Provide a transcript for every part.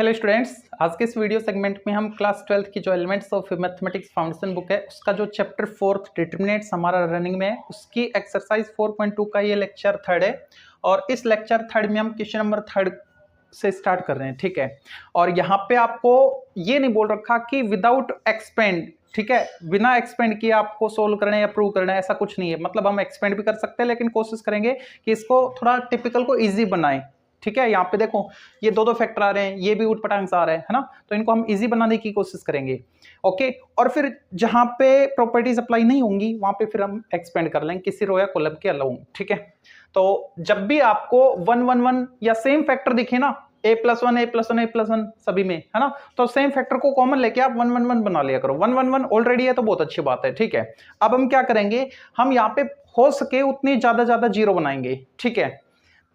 Hello students, आज के इस वीडियो सेगमेंट में हम क्लास 12th की जो elements of mathematics foundation book है उसका जो चैप्टर 4 डिटरमिनेंट्स हमारा रनिंग में है उसकी एक्सरसाइज 4.2 का ये लेक्चर 3 है। और इस लेक्चर 3 में हम क्वेश्चन नंबर 3 से स्टार्ट कर रहे हैं, ठीक है। और यहाँ पे आपको ये नहीं बोल रखा कि विदाउट एक्सपेंड, ठीक है, बिना एक्सपेंड किए आपको सोल्व करना है या प्रूव करना है, ऐसा कुछ नहीं है। मतलब हम एक्सपेंड भी कर सकते हैं लेकिन कोशिश करेंगे कि इसको थोड़ा टिपिकल को इजी बनाएं, ठीक है। यहाँ पे देखो ये दो फैक्टर आ रहे हैं, ये भी उटपटांग आ रहे हैं, है ना, तो इनको हम इजी बनाने की कोशिश करेंगे, ओके। और फिर जहां पे प्रॉपर्टीज अप्लाई नहीं होंगी वहां पे फिर हम एक्सपेंड कर लेंगे किसी रो या कॉलम के अलाउंग, ठीक है। तो जब भी आपको 1 1 1 या सेम फैक्टर दिखे ना, a+1 a+1 a+1 सभी में, है ना, तो सेम फैक्टर को कॉमन लेके आप 1 1 1 बना लिया करो। 1 1 1 ऑलरेडी है तो बहुत अच्छी बात है, ठीक है। अब हम क्या करेंगे, हम यहाँ पे हो सके उतनी ज्यादा जीरो बनाएंगे, ठीक है।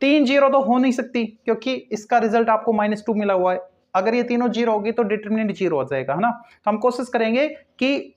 3 जीरो तो हो नहीं सकती क्योंकि इसका रिजल्ट आपको -2 मिला हुआ है। अगर ये तीनों जीरो होगी तो डिटरमिनेंट जीरो हो जाएगा, है ना। तो हम कोशिश करेंगे कि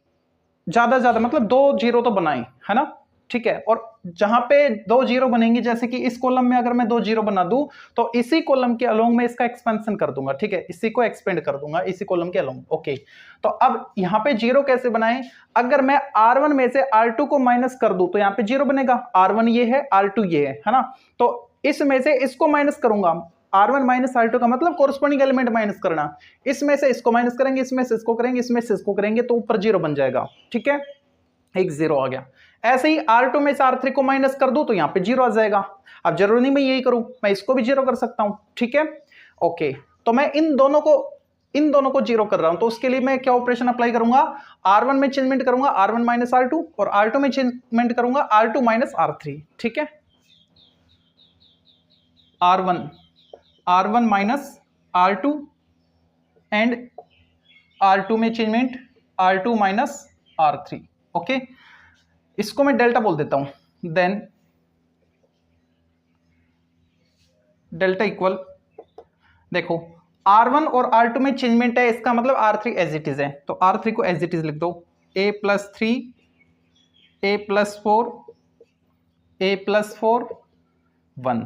ज्यादा मतलब 2 जीरो तो बनाएं, है ना, ठीक है। और जहां पे 2 जीरो बनेंगे, जैसे कि इस कॉलम में अगर मैं 2 जीरो बना दूं तो इसी कॉलम के अलोंग में इसका एक्सपेंशन कर दूंगा, ठीक है, इसी को एक्सपेंड कर दूंगा इसी कॉलम के अलोंग, ओके। तो अब यहाँ पे जीरो कैसे बनाएं, अगर मैं R1 में से R2 को माइनस कर दूं तो यहाँ पे जीरो बनेगा। R1 ये है, R2 ये है ना, तो इसमें से इसको माइनस करूंगा। R1 माइनस R2 का मतलब कोरस्पॉन्डिंग एलिमेंट माइनस करना। इसमें से इसको माइनस करेंगे, इसमें से इसको करेंगे, इसमें से इसको करेंगे, तो ऊपर जीरो बन जाएगा, ठीक है, एक जीरो आ गया। ऐसे ही R2 में से R3 को माइनस कर दूं तो यहाँ पे जीरो आ जाएगा। अब जरूरी नहीं मैं यही करूं, मैं इसको भी जीरो कर सकता हूं, ठीक है, ओके। तो मैं इन दोनों को जीरो कर रहा हूं, तो उसके लिए मैं क्या ऑपरेशन अप्लाई करूंगा, R1 में चेंजमेंट करूंगा R1 माइनस R2, और R2 में चेंजमेंट करूंगा R2 माइनस R3, ठीक है। R1 minus R2 and R2 में changement R2 minus R3, okay. इसको मैं डेल्टा बोल देता हूं। देन डेल्टा इक्वल, देखो R1 और R2 में चेंजमेंट है, इसका मतलब R3 एज इट इज है, तो R3 को एज इट इज लिख दो, a+3 a+4 a+4 1,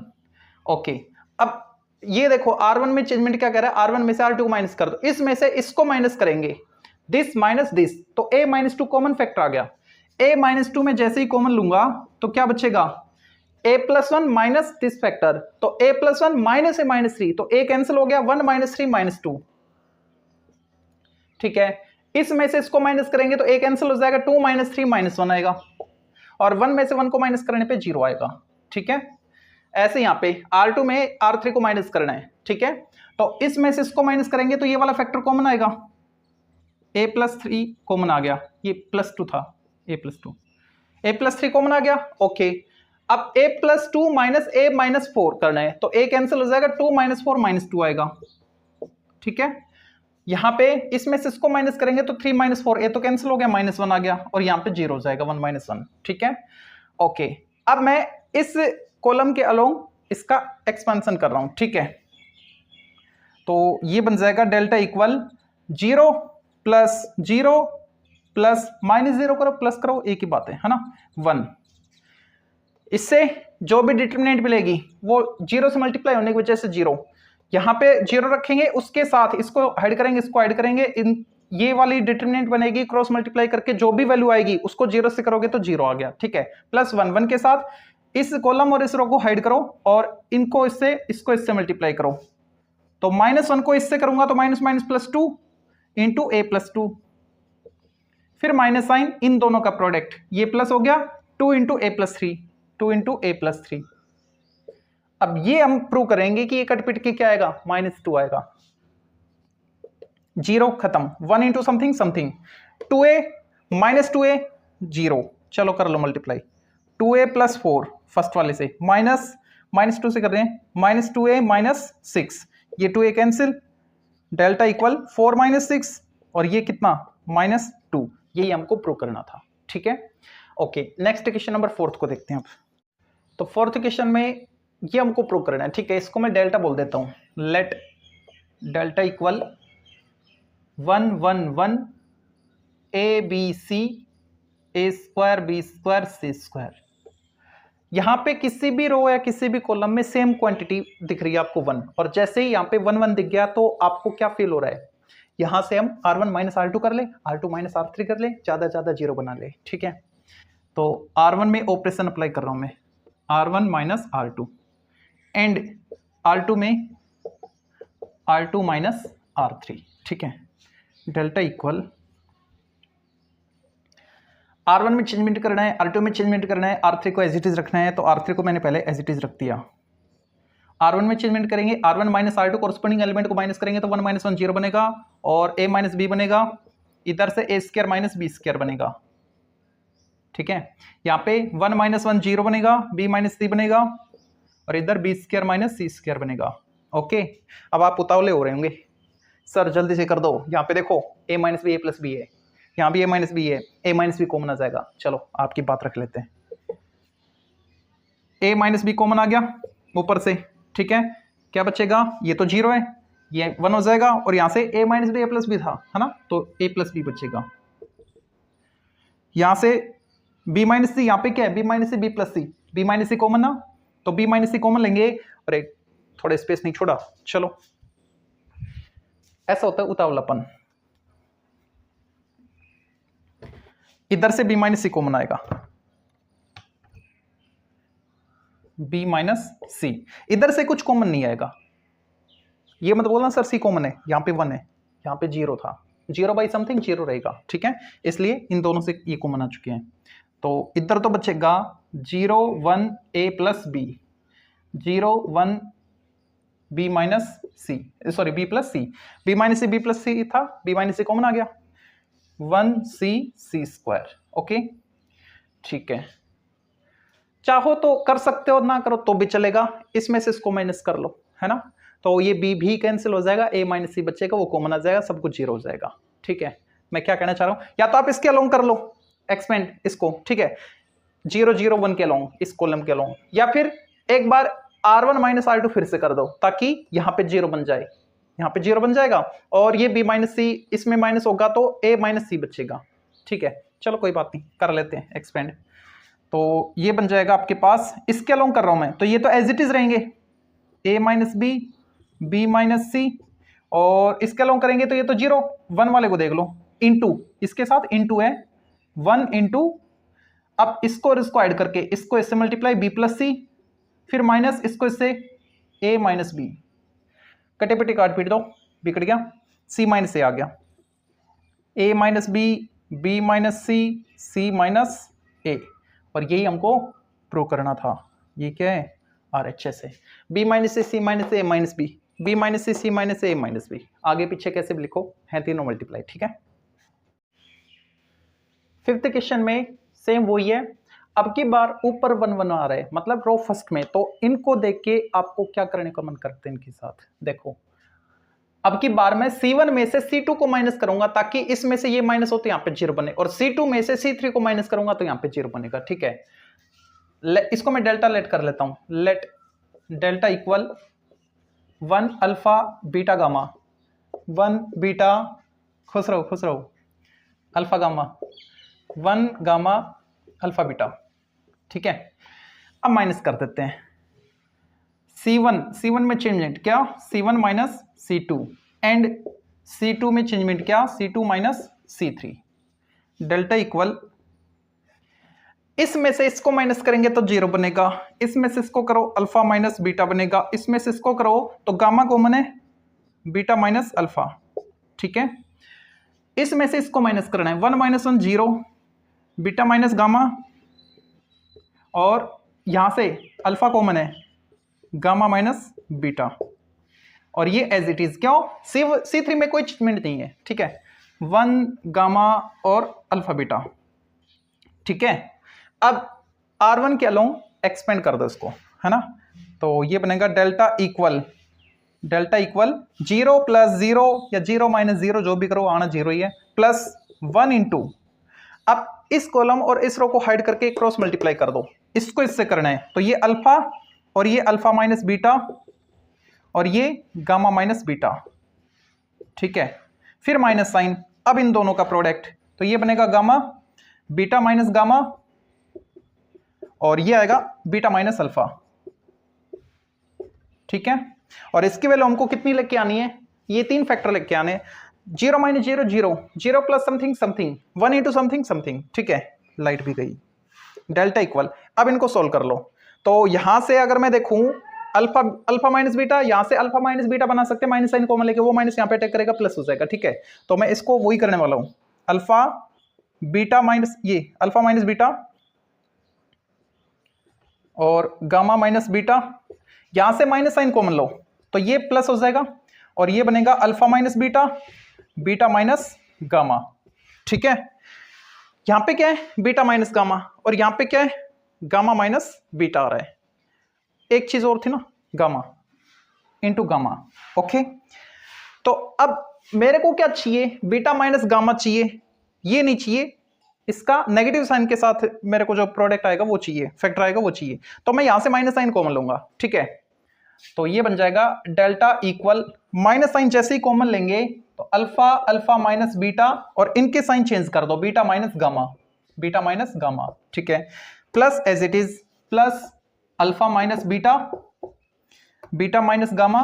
ओके। अब ये देखो R1 में चेंजमेंट क्या कह रहा है, R1 में से R2 को माइनस कर दो, इसमें से इसको माइनस करेंगे, दिस माइनस दिस, तो a-2 कॉमन फैक्टर आ गया। a-2 में जैसे ही कॉमन लूंगा तो क्या बचेगा, a+1 माइनस दिस फैक्टर, तो a+1 माइनस -3, तो a कैंसिल हो गया, 1 -3 -2, ठीक है। इसमें से इसको माइनस करेंगे तो a कैंसिल हो जाएगा, 2 -3 -1 आएगा, और 1 में से 1 को माइनस करने पे 0 आएगा, ठीक है। ऐसे यहाँ पे R2 में R3 को माइनस करना है, ठीक है, तो इसमें से इसको माइनस करेंगे तो ये वाला फैक्टर कॉमन आएगा, a+3 कॉमन आ गया, ये +2 था, a+3 कॉमन आ गया, ओके। अब a+2 माइनस a-4 करना है, तो a कैंसिल हो जाएगा, 2 -4 -2 आएगा, ठीक है। यहाँ पे इसमें से इसको माइनस करेंगे तो 3 -4, a तो कैंसिल हो गया, -1 आ गया, और यहाँ पे 0 हो जाएगा, 1 -1, ठीक है, ओके। अब मैं इस कॉलम के अलोंग इसका एक्सपेंशन कर रहा हूं, ठीक है। तो ये बन जाएगा डेल्टा इक्वल 0 प्लस 0 प्लस -0 करो प्लस करो, एक ही बात है ना, 1। इससे जो भी डिटरमिनेंट मिलेगी वो 0 से मल्टीप्लाई होने की वजह से 0, यहां पे 0 रखेंगे, उसके साथ इसको हाइड करेंगे, इसको हाइड करेंगे, इन ये वाली डिटरमिनेंट बनेगी, क्रॉस मल्टीप्लाई करके जो भी वैल्यू आएगी उसको 0 से करोगे तो 0 आ गया, ठीक है। +1 1 के साथ इस कॉलम और इस रो को हाइड करो और इनको इसको इससे मल्टीप्लाई करो, तो -1 को इससे करूंगा तो माइनस +2 इंटू a+2, फिर माइनस साइन, इन दोनों का प्रोडक्ट, ये प्लस हो गया, 2 इंटू a+3, 2 इंटू a+3। अब ये हम प्रूव करेंगे कि ये कट पिट के क्या आएगा, -2 आएगा, 0 खत्म, 1 into something something, 2a -2a 0, चलो कर लो मल्टीप्लाई, 2a + 4 फर्स्ट वाले से, -2 से कर रहे हैं, -2a -6, ये 2a कैंसिल, डेल्टा इक्वल 4 - 6, और ये कितना -2, यही हमको प्रूव करना था, ठीक है, ओके। नेक्स्ट क्वेश्चन नंबर 4 को देखते हैं अब। तो 4th क्वेश्चन में ये हमको प्रूव करना है, ठीक है, इसको मैं डेल्टा बोल देता हूं, let delta equal 1 1 1 a b c a² b² c²। यहाँ पे किसी भी रो या किसी भी कॉलम में सेम क्वांटिटी दिख रही है आपको 1, और जैसे ही यहाँ पे 1 1 दिख गया तो आपको क्या फील हो रहा है, यहाँ से हम R1 माइनस R2 कर ले, R2 माइनस R3 कर ले, ज्यादा ज्यादा 0 बना ले, ठीक है। तो R1 में ऑपरेशन अप्लाई कर रहा हूं मैं, R1 minus R2 and R2 में R2 माइनस R3, ठीक है। डेल्टा इक्वल R1 में चेंजमेंट करना है, R2 में चेंजमेंट करना है, R3 को एज इट इज रखना है, तो R3 को मैंने पहले एज इट इज रख दिया। R1 में चेंजमेंट करेंगे, R1 minus R2 corresponding element को माइनस करेंगे तो 1 माइनस 1 0 बनेगा, और A माइनस B बनेगा, इधर से A square minus B square बनेगा, ठीक है। यहाँ पे 1 माइनस 1 0 बनेगा, B माइनस C बनेगा, और इधर B square minus C square बनेगा। ओके, अब आप उतावले हो रहे होंगे, सर जल्दी से कर दो, यहाँ पे देखो A minus B A plus B है, यहाँ भी A माइनस B है, A माइनस B कॉमन आ जाएगा। चलो आपकी बात रख लेते हैं, A माइनस B कॉमन आ गया ऊपर से, ठीक है। क्या बचेगा, ये तो 0 है, ये 1 हो जाएगा, और यहाँ से A minus B A plus B था, है ना, तो A प्लस B बचेगा। यहाँ से B माइनस C, यहाँ पे क्या है, B minus C B plus C, B minus C common ना, तो B माइनस C कॉमन लेंगे, और एक थोड़े स्पेस नहीं छोड़ा। चलो ऐसा होता है उतावलापन। इधर से B माइनस C कॉमन आएगा, B माइनस C, इधर से कुछ कॉमन नहीं आएगा, ये मत बोलना सर C कॉमन है, यहाँ पे 1 है, यहाँ पे 0 था, 0 बाई समथिंग 0 रहेगा, ठीक है। इसलिए इन दोनों से ये कॉमन आ चुके हैं, तो इधर तो बचेगा 0 1 A plus B, 0 1 B minus C, sorry B plus C, B minus C B plus C था, B माइनस C कॉमन आ गया, 1 C स्क्वायर। ओके, ठीक है, चाहो तो कर सकते हो, ना करो तो भी चलेगा, इसमें से इसको माइनस कर लो, है ना, तो ये B भी कैंसिल हो जाएगा, A माइनस C बचेगा, वो कॉमन आ जाएगा, सब कुछ 0 हो जाएगा, ठीक है। मैं क्या कहना चाह रहा हूं, या तो आप इसके अलोंग कर लो, एक्सपेंड इसको, ठीक है, 0 0 1 के अलोंग, इस कॉलम के अलोंग, या फिर एक बार R1 माइनस R2 फिर से कर दो, ताकि यहां पे 0 बन जाए, यहाँ पे 0 बन जाएगा, और ये B माइनस C इसमें माइनस होगा तो A माइनस C बचेगा, ठीक है। चलो कोई बात नहीं, कर लेते हैं एक्सपेंड, तो ये बन जाएगा आपके पास, इसके अलोंग कर रहा हूं मैं, तो ये तो एज इट इज रहेंगे, A minus B B minus C, और इसके अलोंग करेंगे तो ये तो 0 1 वाले को देख लो, इंटू इसके साथ इंटू है 1 इंटू, अब इसको और इसको ऐड करके इसको इससे मल्टीप्लाई B प्लस C, फिर माइनस इसको इससे A माइनस B, कटे पिटे काट पीट दो, B कट गया, C माइनस A आ गया, A minus B B minus C C minus A, और यही हमको प्रूव करना था। ये क्या है, RHS है, B minus C minus A minus B, B minus C minus A minus B, आगे पीछे कैसे भी लिखो, है तीनों मल्टीप्लाई, ठीक है। फिफ्थ क्वेश्चन में सेम वही है, अब की बार ऊपर 1 1 आ रहा है, मतलब रो फर्स्ट में, तो इनको देख के आपको क्या करने का मन करते हैं इनके साथ, देखो अब की बार मैं C1 में से C2 को माइनस करूंगा, ताकि इसमें से ये माइनस हो तो यहाँ पे 0 बने, और C2 में से C3 को माइनस करूंगा तो यहाँ पे 0 बनेगा, ठीक है। इसको मैं डेल्टा लेट कर लेता हूं, let delta equal 1 alpha beta gamma, 1 beta, खुश रहो, alpha gamma, 1 gamma alpha beta, ठीक है। अब माइनस कर देते हैं, C1 में चेंजमेंट क्या, C1 minus C2, and C2 में चेंजमेंट क्या, C2 minus C3, delta equal, इसमें से इसको माइनस करेंगे तो 0 बनेगा, इसमें से इसको करो अल्फा माइनस बीटा बनेगा, इसमें से इसको करो तो गामा कॉमन है, बीटा माइनस अल्फा, ठीक है। इसमें से इसको माइनस करना है, 1 माइनस 1 0, बीटा माइनस गामा, और यहां से अल्फा कॉमन है, गामा माइनस बीटा, और ये एज इट इज, क्यों, C3 में कोई चेंजमेंट नहीं है, ठीक है, 1 गामा और अल्फा बीटा, ठीक है। अब R1 के अलोंग एक्सपेंड कर दो इसको, है ना, तो ये बनेगा डेल्टा इक्वल 0 प्लस 0 या 0 माइनस 0, जो भी करो आना 0 ही है, प्लस 1 इंटू, अब इस कॉलम और इस रो को हाइड करके क्रॉस मल्टीप्लाई कर दो, इसको इससे करना है, तो ये अल्फा और ये अल्फा माइनस बीटा और ये गामा माइनस बीटा, ठीक है, फिर माइनस साइन, अब इन दोनों का प्रोडक्ट, तो ये बनेगा गामा बीटा माइनस गामा, और ये आएगा बीटा माइनस अल्फा, ठीक है। और इसकी वैल्यू हमको कितनी लेके आनी है, ये 3 फैक्टर लेके आने हैं, 0 minus 0 0, 0 plus something something, 1 into something something, ठीक है। लाइट भी गई, डेल्टा इक्वल। अब इनको सोल्व कर लो। तो यहां से अगर मैं देखूं अल्फा माइनस बीटा, यहां से अल्फा माइनस बीटा बना सकते हैं, माइनस साइन कॉमन लेके वो माइनस यहां पे अटैक करेगा, प्लस हो जाएगा, ठीक है। तो मैं इसको वही करने वाला हूं, अल्फा बीटा माइनस, ये अल्फा माइनस बीटा और गामा माइनस बीटा, यहां से माइनस साइन कॉमन लो तो ये प्लस हो जाएगा और ये बनेगा alpha minus beta, beta minus gamma, ठीक है। यहां पे क्या है, बीटा माइनस गामा, और यहां पे क्या है, गामा माइनस बीटा आ रहा है। एक चीज और थी ना, गामा इंटू गामा, ओके। तो अब मेरे को क्या चाहिए, बीटा माइनस गामा चाहिए, ये नहीं चाहिए, इसका नेगेटिव साइन के साथ मेरे को जो प्रोडक्ट आएगा वो चाहिए, फैक्टर आएगा वो चाहिए। तो मैं यहां से माइनस साइन कॉमन लूंगा, ठीक है। तो ये बन जाएगा डेल्टा इक्वल, माइनस साइन जैसे ही कॉमन लेंगे तो अल्फा अल्फा माइनस बीटा, और इनके साइन चेंज कर दो, beta minus gamma, beta minus gamma, ठीक है। Plus as it is, plus alpha minus beta, beta minus gamma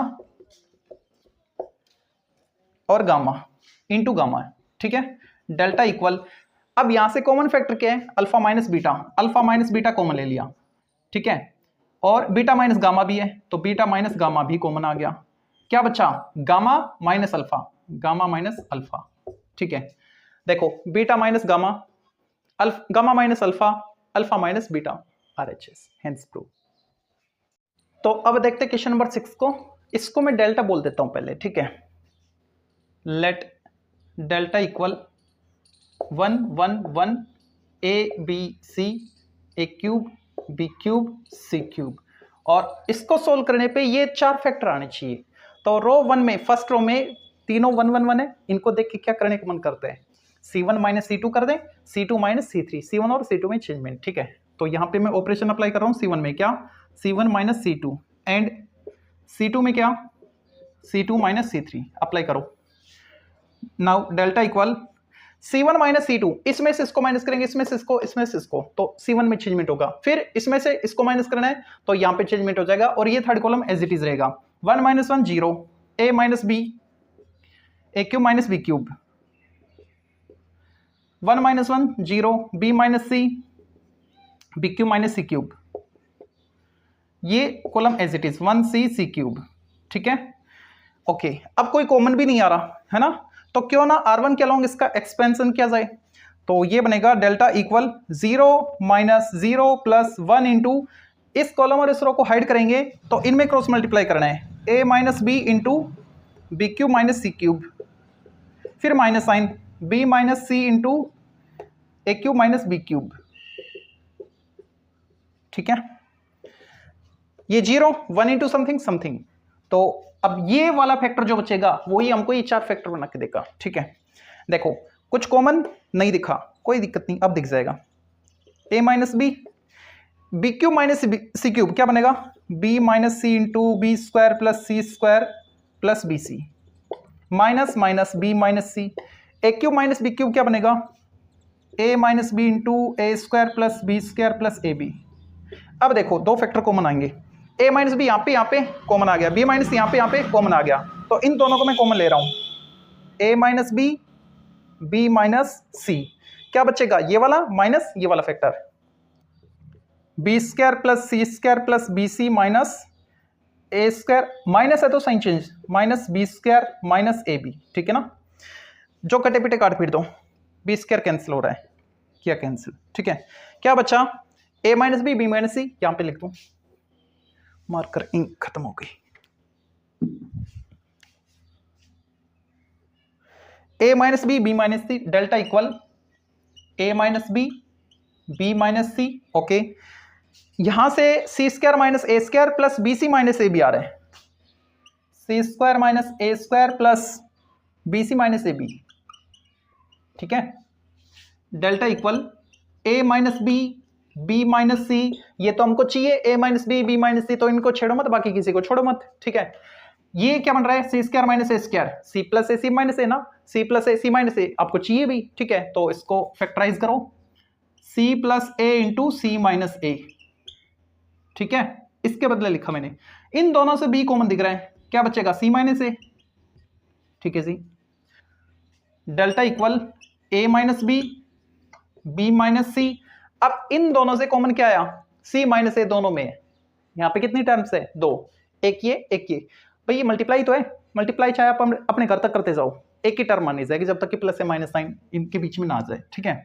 और गामा इंटू गामा, ठीक है। डेल्टा इक्वल, अब यहां से कॉमन फैक्टर क्या है, अल्फा माइनस बीटा कॉमन ले लिया, ठीक है। और बीटा माइनस गामा भी है, तो बीटा माइनस गामा भी कॉमन आ गया। क्या बचा, gamma minus alpha, gamma minus alpha, ठीक है। देखो beta minus gamma, gamma minus alpha, alpha minus beta, RHS, hence prove. तो अब देखते क्वेश्चन नंबर 6 को। इसको मैं डेल्टा बोल देता हूं पहले, ठीक है। Late delta equal 1 1 1 ABC, A cube, B cube, C cube, और इसको सोल्व करने पे ये 4 फैक्टर आने चाहिए। तो रो 1 में, फर्स्ट रो में तीनों 1 1 1 है, इनको देख के क्या करने का मन करते हैं, C1 माइनस C2 कर दें, C2 माइनस C3, C1 और C2 में चेंजमेंट, ठीक है। तो यहां पे मैं ऑपरेशन अप्लाई कर रहा हूं, C1 में क्या, C1 minus C2, and C2 में क्या, C2 माइनस C3, अप्लाई करो। Now delta equal C1 minus C2, इसमें से इसको माइनस करेंगे, इसमें से इसको, इसमें से इसको, तो C1 में चेंजमेंट होगा। फिर इसमें से इसको माइनस करना है तो यहां पे चेंजमेंट हो जाएगा, और ये third column as it is रहेगा। 1 minus 1 0, A minus B, A cube minus B cube, 1 minus 1 0, B minus C, B cube minus C cube, ये column as it is 1C C cube, ठीक है। Okay, अब कोई common भी नहीं आ रहा है ना, तो क्यों ना R1 के अलोंग इसका एक्सपेंशन किया जाए। तो ये बनेगा delta equal 0 minus 0 plus 1 into, इस कॉलम और इस रो को हाइड करेंगे तो इनमें क्रॉस मल्टीप्लाई करना है, A minus B into B cube minus C cube, फिर minus sign B minus C into A cube minus B cube, ठीक है। ये 0 1 इंटू समथिंग समथिंग, तो अब ये वाला फैक्टर जो बचेगा वही हमको ये 4 फैक्टर बना के देगा, ठीक है। देखो कुछ कॉमन नहीं दिखा, कोई दिक्कत नहीं, अब दिख जाएगा। A minus B, B cube minus C cube क्या बनेगा, B minus C into B square plus C square plus BC, minus minus B minus C, A cube minus B cube क्या बनेगा, A minus B into A square plus B square plus AB। अब देखो 2 factor common आएंगे, A minus B यहाँ पे common आ गया, B minus C यहाँ पे कॉमन आ गया, तो इन दोनों को मैं कॉमन ले रहा हूँ, A minus B, B minus C, क्या बचेगा, ये वाला माइनस ये वाला factor, B square plus C square plus BC minus A square, minus है तो sign change, minus B square minus AB, ठीक है ना। जो कटे पिटे काट पीट दो, B स्क्वायर कैंसिल हो रहा है, किया कैंसिल, ठीक है। क्या बचा, A minus B, B minus C, यहाँ पे लिख दूँ, मार्कर इंक खत्म हो गई। A minus B, B minus C, delta equal A minus B, B minus C, okay. यहां से C square minus A square plus BC minus AB आ रहा है, C square minus A square plus BC minus AB, ठीक है। Delta equal A minus B, B minus C, ये तो हमको चाहिए A minus B, B minus C, तो इनको छेड़ो मत, बाकी किसी को छोड़ो मत, ठीक है। ये क्या बन रहा है, C square minus A square, C plus AC minus A ना, C plus AC minus A आपको चाहिए भी, ठीक है। तो इसको फैक्टराइज करो, C plus A into C minus A, ठीक है, इसके बदले लिखा मैंने। इन दोनों से b कॉमन दिख रहा है, क्या बचेगा c माइनस ए, ठीक है जी। Delta equal a minus B, b minus C. अब इन दोनों से कॉमन क्या आया, c माइनस ए दोनों में है। यहाँ पे कितनी टर्म्स है, दो, एक ये एक ये। भाई ये मल्टीप्लाई तो है, मल्टीप्लाई चाहे आप अपने घर तक करते जाओ, एक ही टर्म मानी जाएगी जब तक कि प्लस या माइनस साइन इनके बीच में ना आ जाए, ठीक है।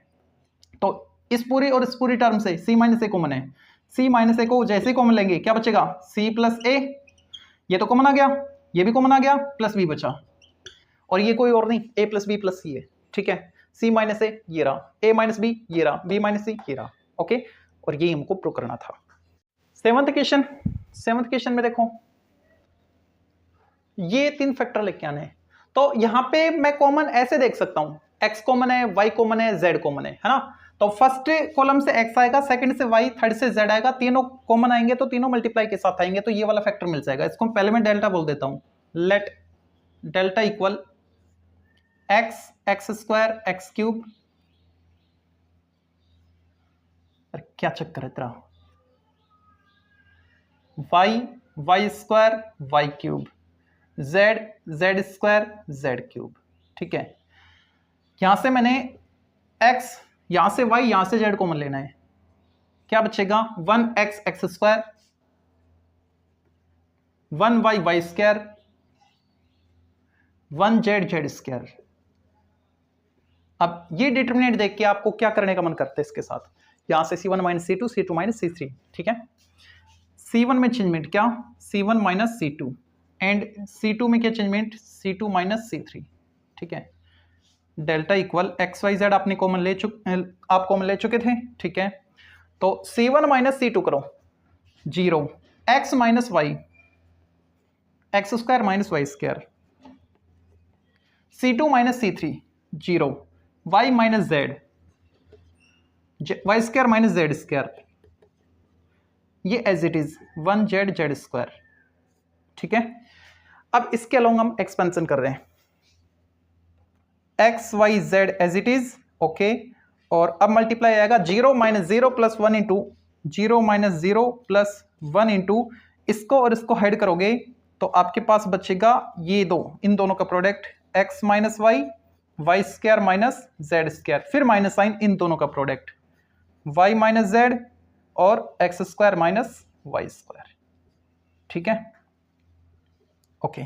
तो इस पूरी और इस पूरी टर्म से c माइनस ए कॉमन है, c माइनस ए को जैसे ही कॉमन लेंगे क्या बचेगा, c प्लस ए, ये तो कॉमन आ गया, ये भी कॉमन आ गया, प्लस b बचा, और ये कोई और नहीं a प्लस बी प्लस सी है, ठीक है। c माइनस ए ये रहा, a माइनस बी ये रहा, b माइनस सी ये रहा, ओके। और ये हमको प्रूव करना था। सेवंथ क्वेश्चन में देखो, ये तीन फैक्टर लेके आने हैं। तो यहां पे मैं कॉमन ऐसे देख सकता हूं, x कॉमन है, y कॉमन है, z कॉमन है ना। तो फर्स्ट कॉलम से x आएगा, सेकंड से y, थर्ड से z आएगा, तीनों कॉमन आएंगे तो तीनों मल्टीप्लाई के साथ आएंगे, तो ये वाला फैक्टर मिल जाएगा। इसको पहले मैं डेल्टा बोल देता हूं, let delta equal x square x cube, क्या चक्कर है तेरा, y square y cube, z square z cube, ठीक है। यहां से मैंने x, यहां से y, यहां से z कॉमन लेना है, क्या बचेगा 1x x square, 1y y square, 1z z square. अब ये डिटरमिनेंट देख के आपको क्या करने का मन करता है इसके साथ, यहां से c1 minus c2, c2 minus c3, ठीक है। c1 में चेंजमेंट क्या, c1 minus c2, and c2 में क्या चेंजमेंट, c2 माइनस c3, ठीक है। Delta equal X Y Z आपने कॉमन ले चुके थे, ठीक है। तो c1 माइनस c2 करो 0, x minus Y, X square minus Y square, c2 minus c3 0, y minus Z, Y square minus Z square, ये as it is 1z z square, ठीक है। अब इसके अलोंग हम एक्सपेंशन कर रहे हैं, X Y Z as it is, okay. और अब मल्टीप्लाई आएगा 0 minus 0 plus 1 into 0 minus 0 plus 1 into, इसको और इसको हेड करोगे तो आपके पास बचेगा ये दो, इन दोनों का product X minus Y, Y square minus Z square, फिर माइनस साइन, इन दोनों का प्रोडक्ट वाई माइनस जेड और X square minus Y square, ठीक है, okay.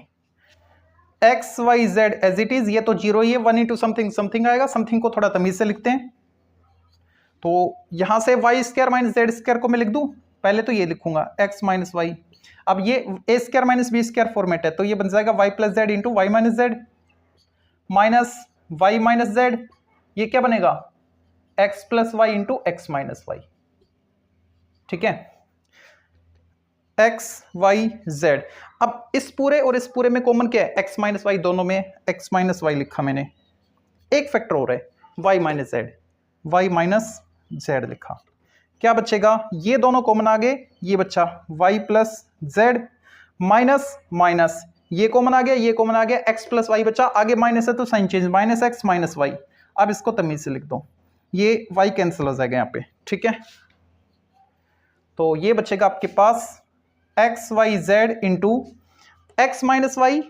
X Y Z as it is, ये तो जीरो ही है, 1 इंटू समथिंग समथिंग आएगा, समथिंग को थोड़ा तमीज से लिखते हैं। तो यहां से Y square minus Z square को मैं लिख दूं, पहले तो ये लिखूंगा एक्स माइनस वाई, अब ये A square minus B square format है, तो ये बन जाएगा Y plus Z into Y minus Z minus Y minus Z, ये क्या बनेगा X plus Y into X minus Y, ठीक है, एक्स वाई जेड। अब इस पूरे और इस पूरे में कॉमन क्या है, एक्स माइनस वाई, दोनों में एक्स माइनस वाई लिखा मैंने, एक फैक्टर हो रहा है Y minus Z, Y minus Z लिखा, क्या बचेगा, ये दोनों कॉमन आ गए, ये बच्चा Y plus Z minus minus, ये कॉमन आ गया, ये कॉमन आ गया, एक्स प्लस वाई बचा, आगे माइनस है तो sign change, minus X minus Y. अब इसको तमीज से लिख दो, ये वाई कैंसिल हो जाएगा यहाँ पे, ठीक है। तो ये बचेगा आपके पास X Y Z into X minus Y,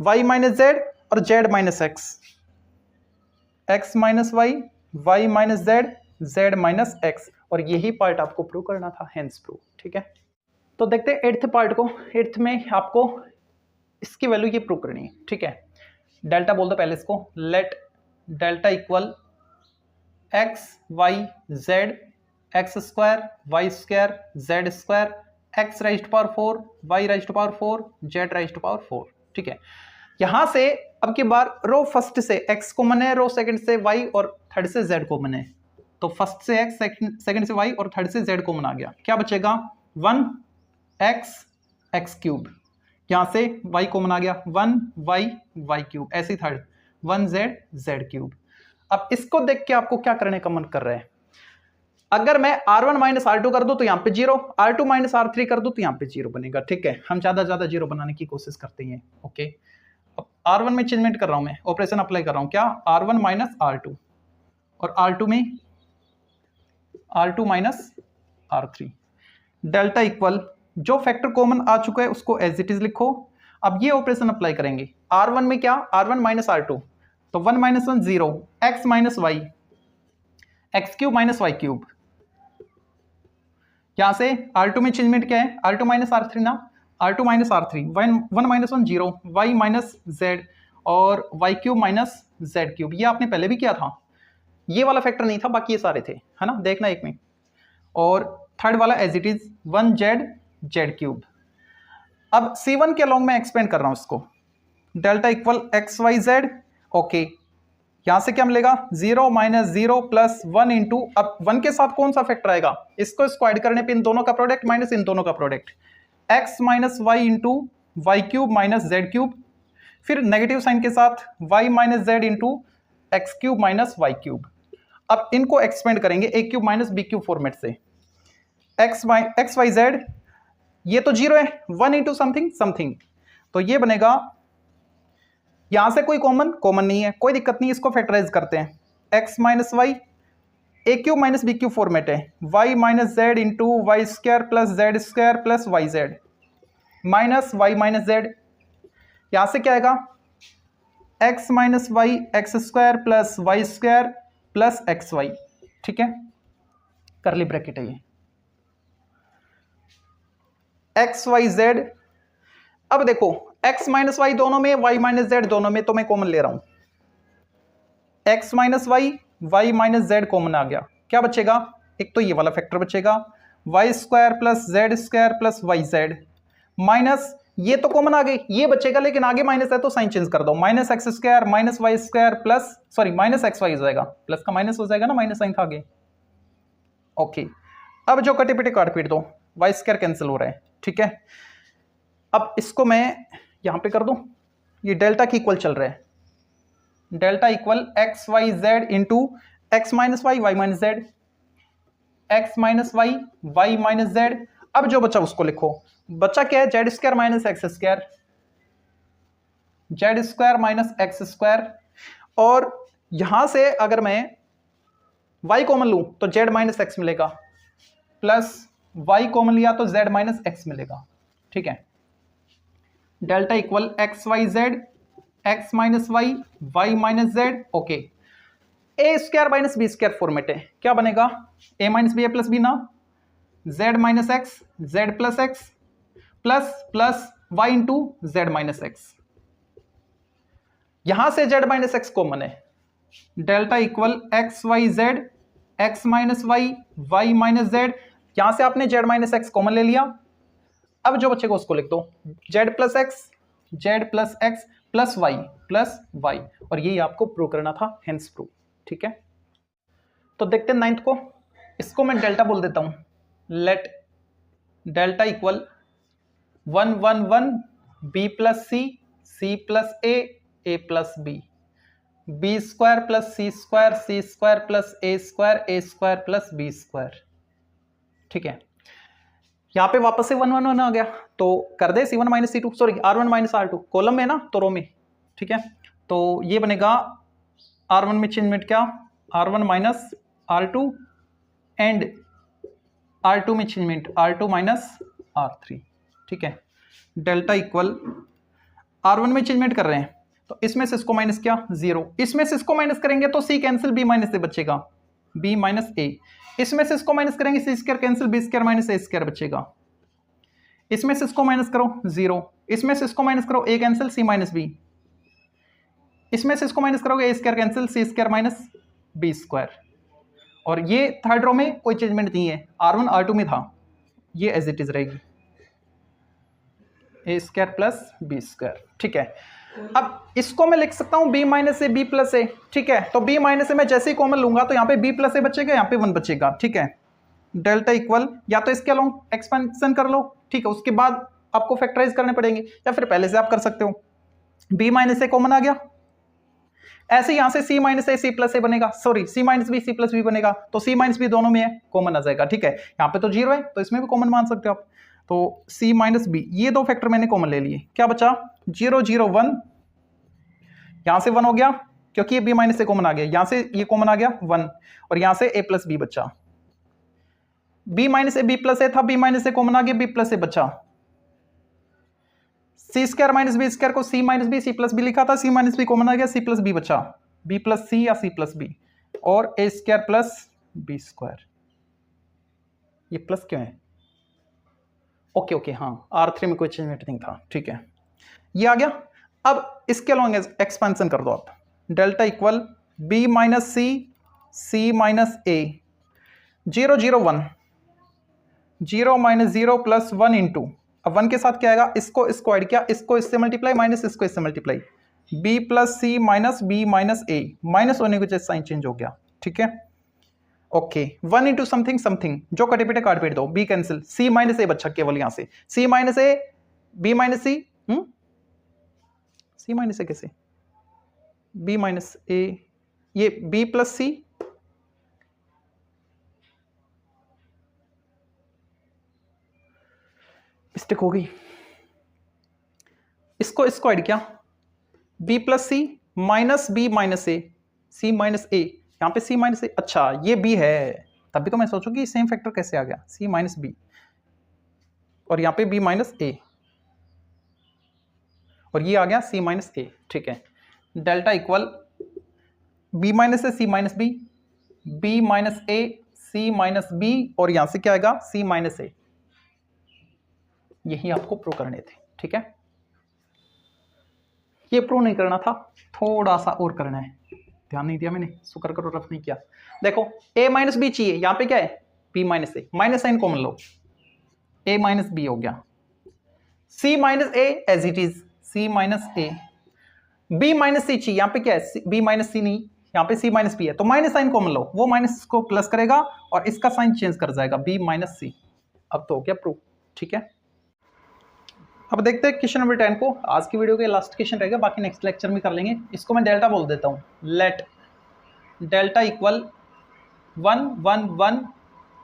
Y minus Z और Z minus X, X minus Y, Y minus Z, Z minus X, और यही पार्ट आपको प्रूव करना था, हेंस प्रूव, ठीक है। तो देखते हैं एट्थ पार्ट को। एट्थ में आपको इसकी वैल्यू ये प्रूव करनी है, ठीक है। डेल्टा बोल दो पहले इसको, let delta equal X Y Z X square Y square Z square, X raise to power 4, Y raise to power 4, Z raise to power 4, ठीक है। यहां से अब की बार रो फर्स्ट से x कॉमन है, रो सेकंड से y और थर्ड से z कॉमन है, तो फर्स्ट से x, सेकंड से y और थर्ड से z कॉमन आ गया, क्या बचेगा 1x x क्यूब, यहां से y कॉमन आ गया 1y y क्यूब, ऐसे थर्ड 1z z क्यूब। अब इसको देख के आपको क्या करने का मन कर रहा है, अगर मैं r1 माइनस r2 कर दूं तो यहाँ पे 0, r2 माइनस r3 कर दूं तो यहाँ पे 0 बनेगा, ठीक है। हम ज्यादा जीरो बनाने की कोशिश करते हैं, ओके। अब r1 में चेंजमेंट कर रहा हूं मैं, ऑपरेशन अप्लाई कर रहा हूं, क्या r1 माइनस r2 और r2 में r2 minus r3, delta equal जो फैक्टर कॉमन आ चुका है उसको एज इट इज लिखो। अब ये ऑपरेशन अप्लाई करेंगे, R1 में क्या, R1 माइनस R2, तो 1 minus 1 0, x minus Y, X cube minus Y cube. यहां से R2 में चेंजमेंट क्या है, R2 माइनस R3 ना, R2 minus R3, 1 minus 1 0, y minus z और Y cube minus Z cube. ये आपने पहले भी किया था, ये वाला फैक्टर नहीं था, बाकी ये सारे थे, है ना, देखना एक में। और थर्ड वाला as it is 1z Z cube. अब C1 के अलोंग मैं एक्सपेंड कर रहा हूं इसको, delta equal X Y Z. Okay, यहां से क्या मिलेगा, 0 माइनस 0 प्लस 1 इंटू, अब 1 के साथ कौन सा फैक्टर आएगा, इसको स्क्वायर करने पे इन दोनों का प्रोडक्ट माइनस इन दोनों का product, x minus Y into Y cube minus Z cube, फिर नेगेटिव साइन के साथ y minus Z into X cube minus Y cube. अब इनको एक्सपेंड करेंगे a cube minus B cube format से, एक्स वाई जेड, ये तो 0 है, 1 इंटू समथिंग समथिंग, तो ये बनेगा, यहां से कोई कॉमन नहीं है, कोई दिक्कत नहीं, इसको फैक्टराइज करते हैं, x minus Y, A cube minus B cube format है, y minus Z into Y square plus Z square plus Y Z minus Y minus Z. यहां से क्या आएगा, x minus Y X square plus Y square plus X Y, ठीक है, करली bracket है ये, एक्स वाई जेड। अब देखो x माइनस वाई दोनों में, y माइनस जेड दोनों में, तो मैं कॉमन ले रहा हूं, x minus Y, y minus Z common आ गया, क्या बचेगा, एक तो ये वाला फैक्टर बचेगा, Y square plus Z square plus Y Z minus, ये तो कॉमन आ गई, ये बचेगा, लेकिन आगे माइनस है तो साइन चेंज कर दो, minus X square minus Y square plus, sorry minus X Y हो जाएगा, प्लस का माइनस हो जाएगा ना, माइनस साइन था आगे। ओके, अब जो कटे पिटे काट पीट दो, वाई स्क्वायर कैंसिल हो रहा है, ठीक है। अब इसको मैं यहां पे कर दूं, ये डेल्टा की इक्वल चल रहा है, delta equal X Y Z into X minus Y Y minus Z, X minus Y Y minus Z. अब जो बचा उसको लिखो, बचा क्या है, Z square minus X square, Z square minus X square, और यहां से अगर मैं y कॉमन लूं तो z माइनस एक्स मिलेगा, प्लस y कॉमन लिया तो z माइनस एक्स मिलेगा, ठीक है। Delta equal X Y Z, X minus Y Y minus Z. Okay, A square minus B square format है, क्या बनेगा, A minus B A plus B ना, Z minus X Z plus X plus plus Y into Z minus X, यहां से Z minus X common है, delta equal X Y Z, X minus Y Y minus Z, यहां से आपने Z minus X common ले लिया। अब जो बचेगा उसको लिख दो, Z plus X plus Y, और यही आपको प्रूव करना था, हेंस प्रूव, ठीक है। तो देखते हैं नाइन्थ को, इसको मैं डेल्टा बोल देता हूं, let delta equal 1 1 1 B plus C plus A plus B square plus C square plus A square plus B square, ठीक है। यहां पे वापस से 1 1 1 आ गया, तो कर दे C1 minus C2, sorry R1 minus R2, column में ना तो रो में, ठीक है। तो ये बनेगा R1 में चेंजमेंट क्या, R1 minus R2 and R2 में चेंजमेंट R2 माइनस R3, ठीक है। डेल्टा इक्वल R1 में चेंजमेंट कर रहे हैं, तो इसमें से इसको माइनस क्या 0, इसमें से इसको माइनस करेंगे तो C कैंसिल, B माइनस से बचेगा B माइनस A, इसमें से इसको माइनस करेंगे C square cancel, B square minus A square बचेगा, इसमें से इसको माइनस करो 0, इसमें से इसको माइनस करो A cancel C minus B, इसमें से इसको माइनस करोगे A square cancel C square minus B square, और ये थर्ड रो में कोई चेंजमेंट नहीं है, R1 R2 में था, ये एज इट इज रहेगी, A square plus B square, ठीक है। अब इसको मैं लिख सकता हूं B minus A B plus A, ठीक है। तो B माइनस ए मैं जैसे ही कॉमन लूंगा तो यहाँ पे B प्लस ए बचेगा, यहाँ पे 1 बचेगा, ठीक है। डेल्टा इक्वल, या तो इसके अलोंग एक्सपेंशन कर लो, ठीक है, उसके बाद आपको फैक्टराइज करने पड़ेंगे, या फिर पहले से आप कर सकते हो। B माइनस ए कॉमन आ गया, ऐसे यहां से C minus A C plus A बनेगा, sorry C minus B C plus B बनेगा, तो C माइनस बी दोनों में है, कॉमन आ जाएगा, ठीक है। यहाँ पे तो 0 है तो इसमें भी कॉमन मान सकते हो आप, तो C माइनस बी, ये दो फैक्टर मैंने कॉमन ले लिए, क्या बचा 0 0 1, यहां से 1 हो गया क्योंकि ये B माइनस से कॉमन आ गया, यहां से ये कॉमन आ गया 1, और यहां से A प्लस बी बचा, B minus A B plus A था, बी माइनस ए कॉमन आ गया, बी प्लस ए बचा। C square minus B square को C minus B C plus B लिखा था, सी माइनस बी कॉमन आ गया, सी प्लस बी बचा, बी प्लस सी या सी प्लस बी, और A square plus B square. ये प्लस क्यों है? ओके ओके, हाँ R3 में कोई चेंज नहीं था, ठीक है, ये आ गया। अब इसके लॉन्ग एक्सपेंशन कर दो आप, डेल्टा इक्वल बी माइनस सी माइनस ए, 0 0 1, 0 माइनस 0 प्लस 1 इंटू, अब 1 के साथ क्या आएगा, इसको ऐड किया, इसको इससे मल्टीप्लाई माइनस इसको इससे multiply, B plus C minus B minus A, minus होने की वजह से साइन चेंज हो गया, ठीक है। ओके 1 इंटू समथिंग समथिंग, जो कटे पिटे काट पीट दो, B cancel, C minus A बच्चा केवल यहां से, C minus A B minus C, C minus A कैसे, बी माइनस ए, ये बी प्लस सी, मिस्टेक हो गई, इसको ऐड किया, B plus C minus B minus A, C minus ए, यहां पे सी माइनस ए, अच्छा ये बी है, तभी तो मैं सोचूं कि सेम फैक्टर कैसे आ गया, सी माइनस बी, और यहां पे बी माइनस ए, और ये आ गया सी माइनस ए, ठीक है। Delta equal B minus A C minus B, B minus A C minus B, और यहां से क्या आएगा सी माइनस ए, यही आपको प्रूव करने थे, ठीक है। ये प्रूव नहीं करना था, थोड़ा सा और करना है, ध्यान नहीं दिया मैंने, शुक्र करो रफ नहीं किया। देखो a माइनस बी चाहिए, यहां पे क्या है b minus A, minus sign common लो, a माइनस बी हो गया, c minus A as it is, c minus A, b minus C चाहिए, यहां पे क्या है b माइनस सी नहीं, यहां पे c माइनस बी है, तो माइनस साइन कॉमन लो, वो माइनस को प्लस करेगा और इसका साइन चेंज कर जाएगा, b माइनस सी। अब तो हो गया प्रूव, ठीक है। अब देखते हैं क्वेश्चन नंबर 10 को, आज की वीडियो के लास्ट क्वेश्चन रहेगा, बाकी नेक्स्ट लेक्चर में कर लेंगे। इसको मैं डेल्टा बोल देता हूँ, let delta equal 1 1 1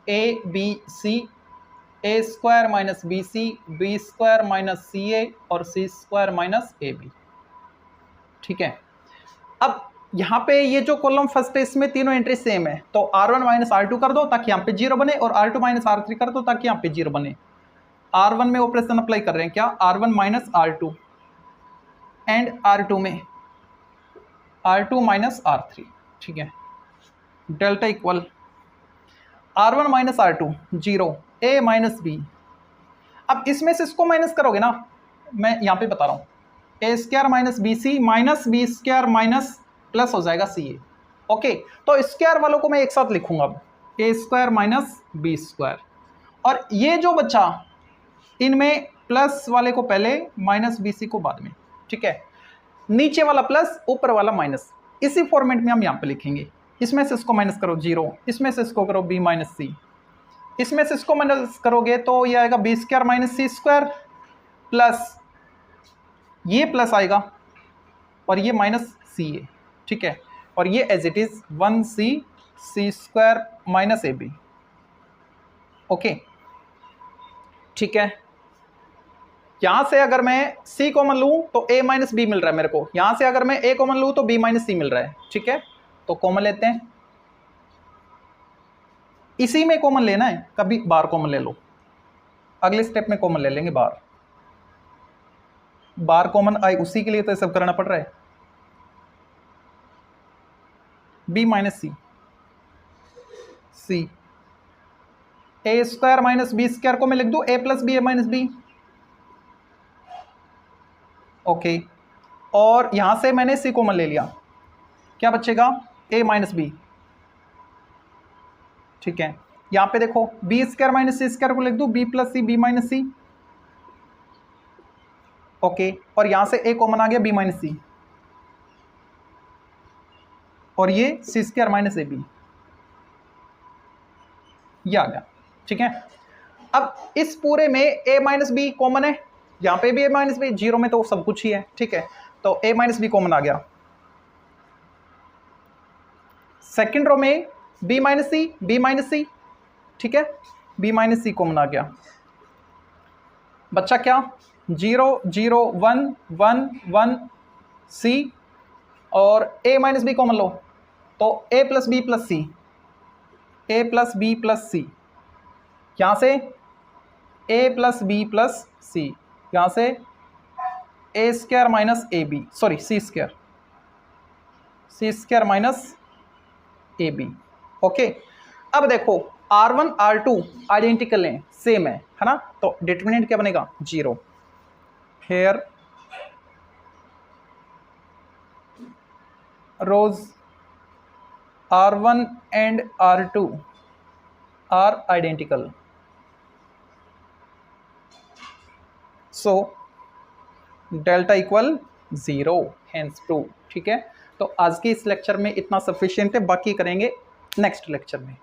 A B C, A square minus B C, B square minus C A, और C square minus A B, ठीक है। अब यहाँ पे ये जो कॉलम फर्स्ट है इसमें तीनों एंट्री सेम है, तो R1 माइनस R2 कर दो ताकि यहाँ पे 0 बने, और R2 माइनस R3 कर दो ताकि यहाँ पे 0 बने। R1 में ऑपरेशन अप्लाई कर रहे हैं क्या, R1 minus R2, and R2 में R2 माइनस R3, ठीक है। Delta equal R1 minus R2 0, A minus B, अब इसमें से इसको माइनस करोगे ना, मैं यहाँ पे बता रहा हूँ, A square minus B C minus B square minus plus हो जाएगा सी ए, ओके। तो स्क्वायर वालों को मैं एक साथ लिखूंगा, अब ए स्क्वायर माइनस बी स्क्वायर, और ये जो बच्चा इनमें प्लस वाले को पहले माइनस बी सी को बाद में, ठीक है। नीचे वाला प्लस ऊपर वाला माइनस, इसी फॉर्मेट में हम यहाँ पे लिखेंगे, इसमें से इसको माइनस करो 0, इसमें से इसको करो बी माइनस सी, इसमें से इसको माइनस करोगे तो ये आएगा B square minus C square, plus ये प्लस आएगा और ये माइनस सी ए, ठीक है, और ये as it is 1 C square minus A B, okay, ठीक है। यहां से अगर मैं c कॉमन लूं तो a माइनस बी मिल रहा है मेरे को, यहां से अगर मैं a कॉमन लूं तो b माइनस सी मिल रहा है, ठीक है। तो कॉमन लेते हैं, इसी में कॉमन लेना है, कभी बार कॉमन ले लो, अगले स्टेप में कॉमन ले लेंगे बार कॉमन आए, उसी के लिए तो सब करना पड़ रहा है। b minus C, A square minus B square को मैं लिख दूं a plus B A minus B, okay, और यहां से मैंने c कॉमन ले लिया, क्या बचेगा a माइनस बी, ठीक है। यहां पे देखो B square minus C square को लिख दूं b plus C B minus C, okay, और यहां से a कॉमन आ गया b माइनस सी, और ये सी स्क्वायर माइनस ए बी, ये आ गया, ठीक है। अब इस पूरे में a माइनस बी कॉमन है, यहां पे भी a माइनस बी, 0 में तो सब कुछ ही है, ठीक है, तो a माइनस बी कॉमन आ गया। सेकेंड रो में b माइनस सी, ठीक है, b माइनस सी कॉमन आ गया, बच्चा क्या 0 0 1 1 1 सी, और a माइनस बी कॉमन लो तो a plus B plus C, a plus B plus C, यहाँ से a plus B plus C, यहाँ से A square minus A B, sorry C square minus A B. Okay, अब देखो R1 R2 identical हैं, same है ना, तो डिटरमिनेंट क्या बनेगा 0। Here rows R1 and R2 are identical, so delta equal 0 hence true. ठीक है, तो आज के इस लेक्चर में इतना सफिशिएंट है, बाकी करेंगे नेक्स्ट लेक्चर में।